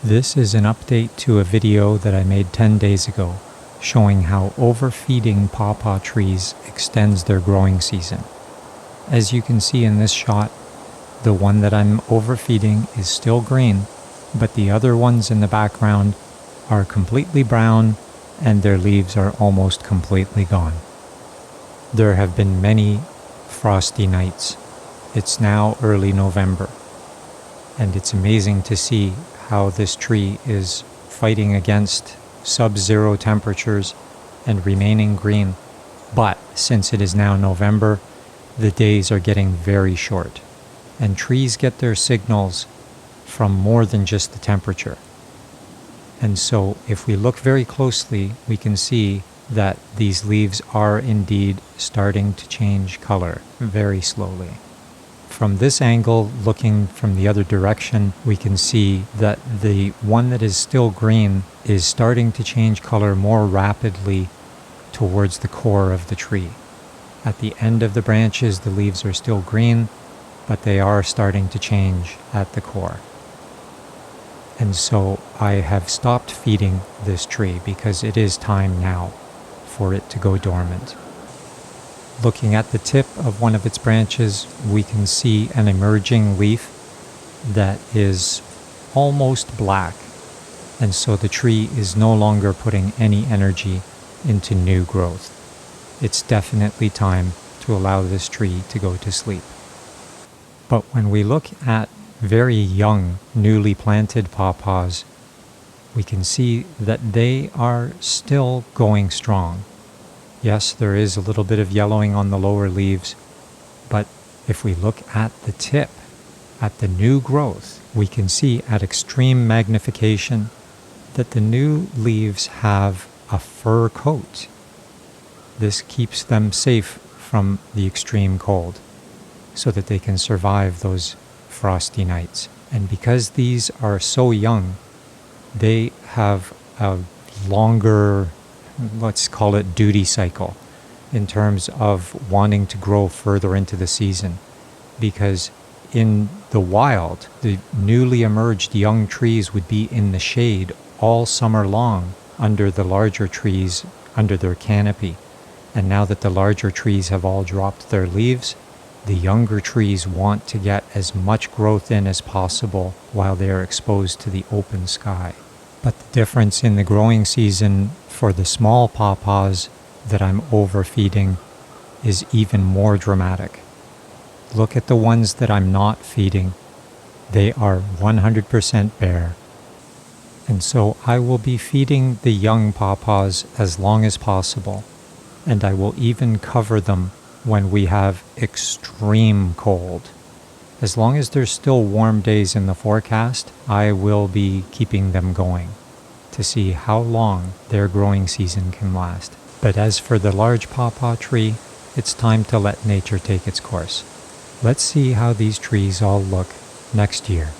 This is an update to a video that I made 10 days ago, showing how overfeeding pawpaw trees extends their growing season. As you can see in this shot, the one that I'm overfeeding is still green, but the other ones in the background are completely brown and their leaves are almost completely gone. There have been many frosty nights. It's now early November, and it's amazing to see how this tree is fighting against sub-zero temperatures and remaining green. But since it is now November, the days are getting very short, and trees get their signals from more than just the temperature. And so if we look very closely, we can see that these leaves are indeed starting to change color very slowly. From this angle, looking from the other direction, we can see that the one that is still green is starting to change color more rapidly towards the core of the tree. At the end of the branches, the leaves are still green, but they are starting to change at the core. And so I have stopped feeding this tree because it is time now for it to go dormant. Looking at the tip of one of its branches, we can see an emerging leaf that is almost black, and so the tree is no longer putting any energy into new growth. It's definitely time to allow this tree to go to sleep. But when we look at very young, newly planted pawpaws, we can see that they are still going strong. Yes, there is a little bit of yellowing on the lower leaves, but if we look at the tip, at the new growth, we can see at extreme magnification that the new leaves have a fur coat. This keeps them safe from the extreme cold so that they can survive those frosty nights. And because these are so young, they have a longer, let's call it duty cycle, in terms of wanting to grow further into the season. Because in the wild, the newly emerged young trees would be in the shade all summer long under the larger trees, under their canopy. And now that the larger trees have all dropped their leaves, the younger trees want to get as much growth in as possible while they are exposed to the open sky. But the difference in the growing season for the small pawpaws that I'm overfeeding is even more dramatic. Look at the ones that I'm not feeding. They are 100% bare. And so I will be feeding the young pawpaws as long as possible, and I will even cover them when we have extreme cold. As long as there's still warm days in the forecast, I will be keeping them going to see how long their growing season can last. But as for the large pawpaw tree, it's time to let nature take its course. Let's see how these trees all look next year.